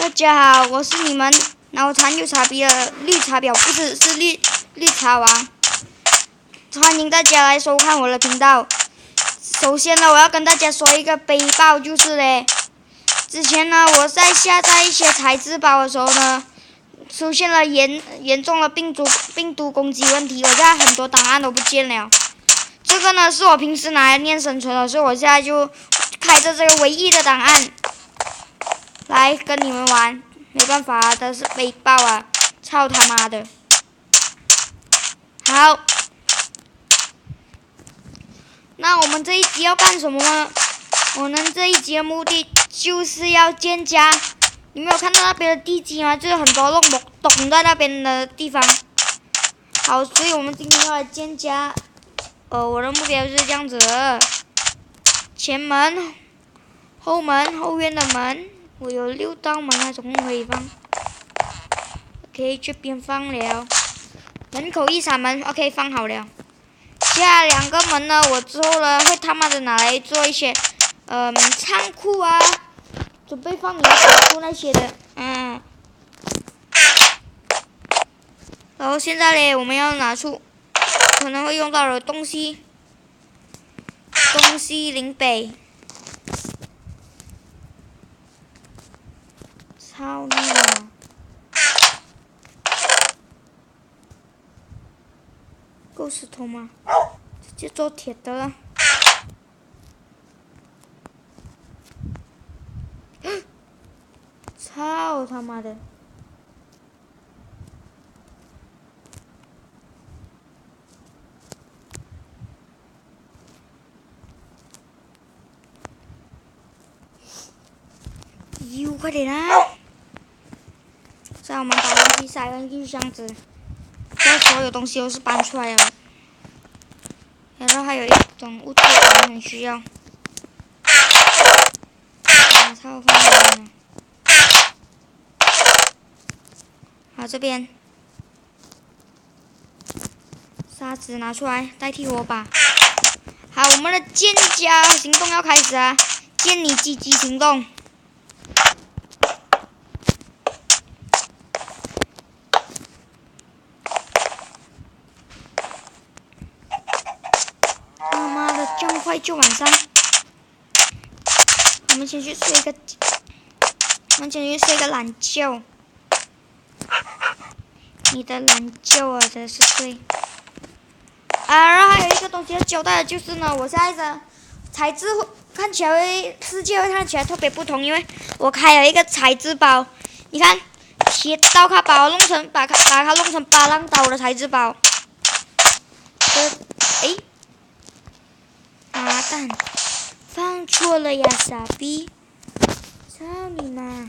大家好，我是你们脑残又傻逼的绿茶婊，不是，是绿茶王。欢迎大家来收看我的频道。首先呢，我要跟大家说一个悲报，就是嘞，之前呢，我在下载一些材质包的时候呢，出现了严重的病毒攻击问题，我现在很多档案都不见了。这个呢，是我平时拿来练生存的，所以我现在就开着这个唯一的档案来跟你们玩。没办法啊，这是悲报啊！操他妈的！好，那我们这一集要干什么呢？我们这一集的目的就是要建家。你没有看到那边的地基吗？就是很多洞在那边的地方。好，所以我们今天要来建家。我的目标就是这样子的：前门、后门、后院的门，我有6道门啊，总共可以放。OK， 这边放了。门口一扇门 ，OK， 放好了。下2个门呢，我之后呢会他妈的拿来做一些，仓库啊，准备放你的仓库那些的，然后现在嘞，我们要拿出可能会用到的东西林北。操你妈！够石头吗？直接做铁的了。操他妈的！快点啊！现在我们把东西塞进去箱子，现在所有东西都是搬出来了。然后还有一种物质我们很需要。操，放哪呢？好，这边沙子拿出来代替火把。好，我们的建家行动要开始啊！建你鸡鸡行动。他妈的，这么快就晚上？我们先去睡一个懒觉。你的懒觉啊，真是睡。然后还有一个东西要交代的就是呢，我现在的材质看起来世界会看起来特别不同，因为我开了一个材质包。你看，铁刀卡把它弄成8浪刀的材质包。妈蛋，放错了呀，傻逼！操你妈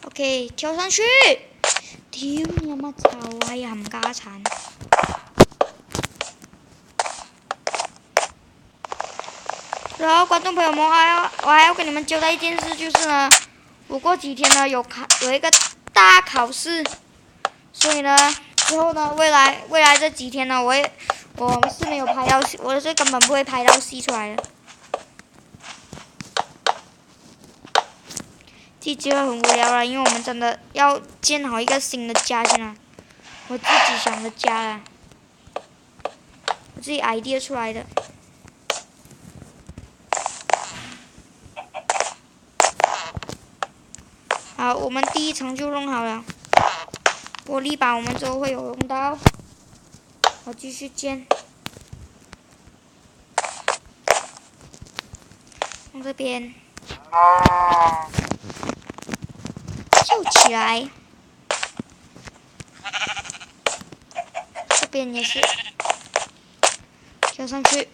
！OK， 跳上去！屌你媽臭閪冚家產！然後觀眾朋友們，我還要跟你們交代一件事，就是呢，我過幾天呢有一個大考試，所以呢，之後呢，未來這幾天呢，我是沒有拍到戲，我是根本不會拍到戲出來的。这集会很无聊了，因为我们真的要建好一个新的家先啊！我自己想的家啊，我自己 idea 出来的。好，我们第1层就弄好了，玻璃板我们之后会有用到。我继续建，从这边。救起来！这边也是，跳上去，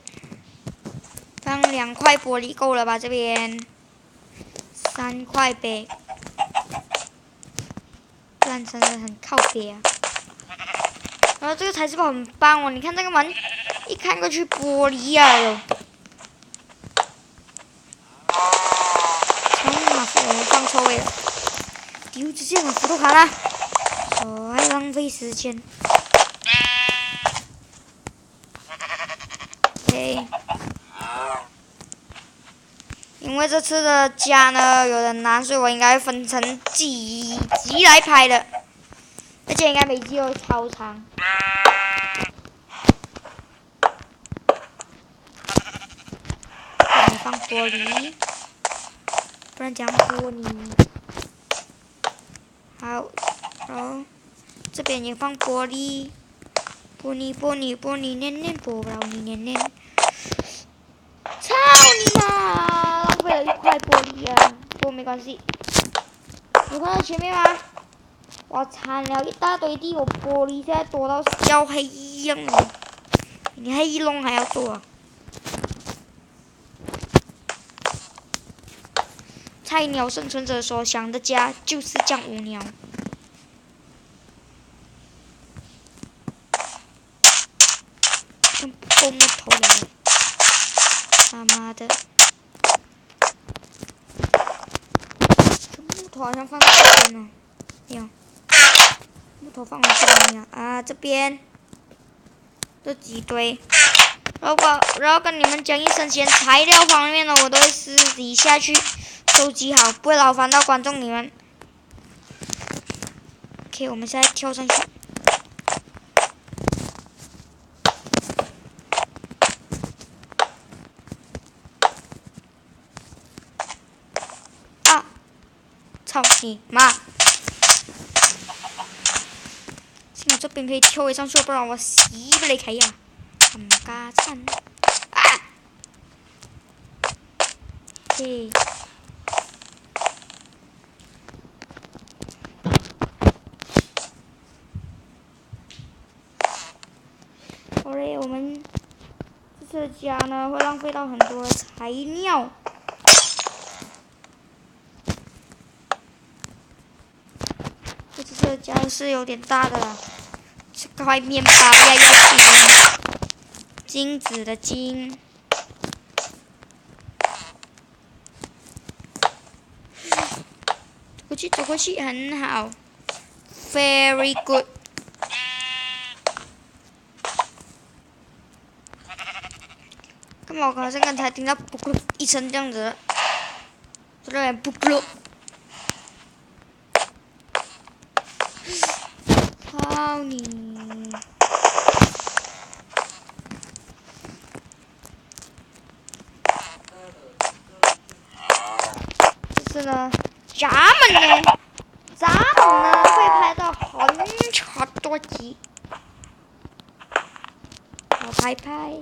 放2块玻璃够了吧？这边3块呗，不然真的很靠北啊。然后这个材质包很棒哦，你看这个门，一看过去玻璃啊哟。我放错位了。丢，直接把斧头砍了，还浪费时间。OK，因为这次的家呢有点难，所以我应该分成几集来拍的，而且应该每集都超长。这里放玻璃，不然讲玻璃。好，然后这边也放玻璃，玻璃，黏，玻璃黏。操你妈！浪费了一块玻璃啊，不过没关系。有看到前面吗？我铲了一大堆地，我玻璃现在多到要黑一样了，比黑龙还要多。菜鸟生存者所想的家就是这样无聊。真不够木头了，他妈的！这木头好像放在这边呢，没有。木头放在这边了啊，这边这几堆。然后跟你们讲一声，先材料方面呢，我都会私底下去收集好，不会劳烦到观众你们。OK， 我们现在跳上去。啊！操你妈！幸好这边可以跳回上去，不然我死不离开呀！冚家鏟啊！OK。好嘞，我们这次的家呢会浪费到很多的材料。这次的家是有点大的啦，这块面包要金子的金。走过去，很好 ，very good。干嘛？我好像刚才听到“噗噜”一声这样子，这边“噗噜”。操你！这次呢，咱们会拍到很多集。我拍拍。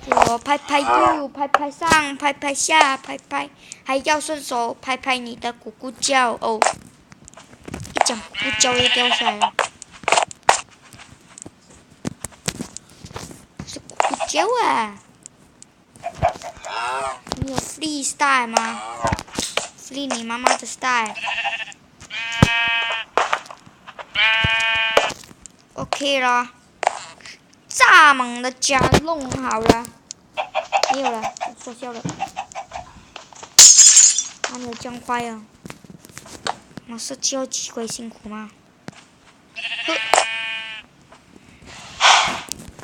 我拍拍右，拍拍上，拍拍下，拍拍，还要顺手拍拍你的咕咕叫哦！一讲咕咕叫又掉下来了，是咕咕叫啊！你有 free style 吗 ？free 你妈妈的 style。OK 了。蚱蜢的家弄好了，没有了，说笑了。哪里有这样快啊？我设计要几鬼辛苦吗？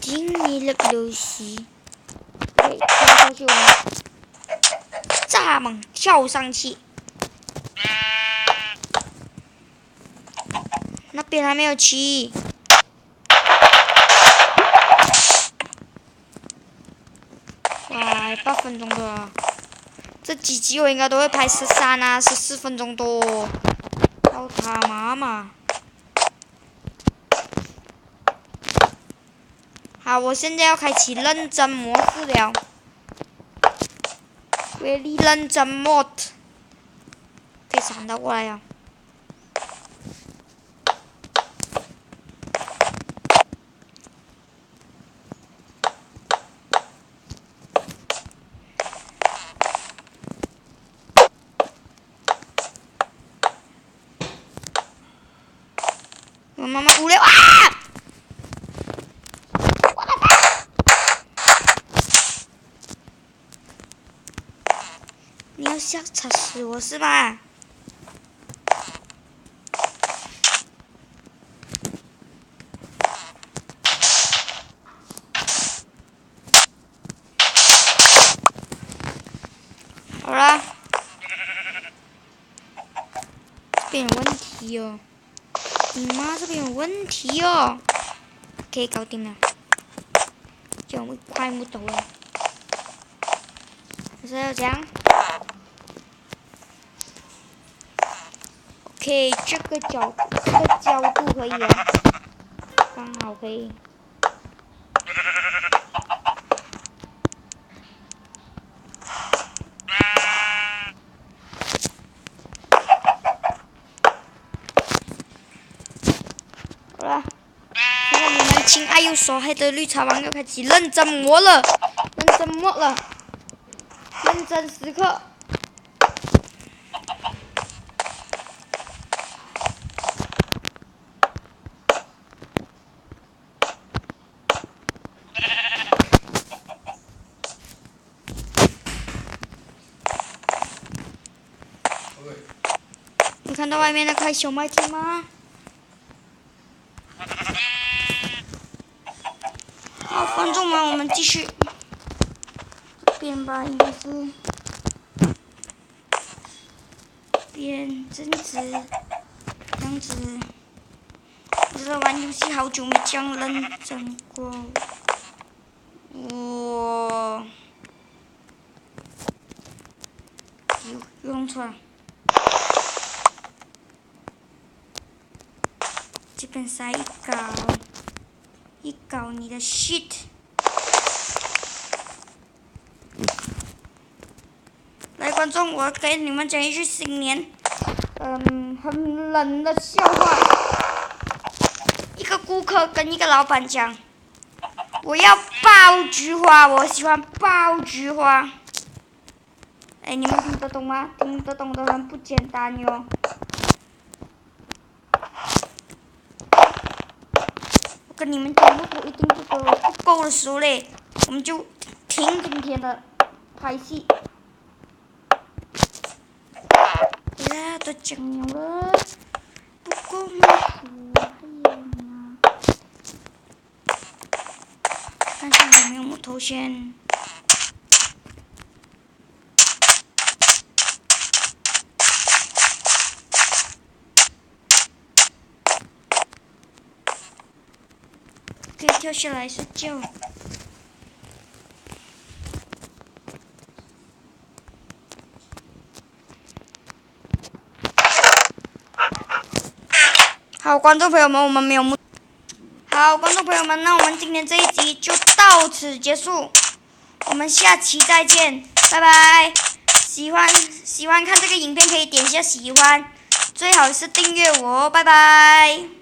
听你的游戏，对，跳上去我们蚱蜢跳上去，那边还没有起。哇，8分钟的啊，这几集我应该都会拍13啊14分钟多，要他妈妈！好，我现在要开启认真模式了 ，really 认真 mode， 可以闪到过来呀。我妈妈无聊啊！你要想插死我是吧？好好啦，这边有问题哦！你妈这边有问题哦！可以搞定了，就快木头了。可是要这样 ，OK， 这个角度可以啊，刚好可以。好了，现在我们亲爱又手黑的绿茶王又开始认真磨了，认真时刻。你看到外面那块小麦田吗？好，观众们，我们继续。这边吧，应该是边这样子，这样子。我知道玩游戏好久没这样认真过。哇！又弄错了。这边塞一搞你的 shit。来，观众，我给你们讲一句新年，很冷的笑话。一个顾客跟一个老板讲：“我要爆菊花，我喜欢爆菊花。”哎，你们听得懂吗？听得懂的人不简单哟。我跟你们讲，如果一定不够的时候嘞，我们就停今天的拍戏。哎呀，都讲了，不够吗？看看有没有木头先。可以跳下来睡觉。好，观众朋友们，我们没有木。好，观众朋友们，那我们今天这一集就到此结束，我们下期再见，拜拜。喜欢看这个影片可以点一下喜欢，最好是订阅我哦，拜拜。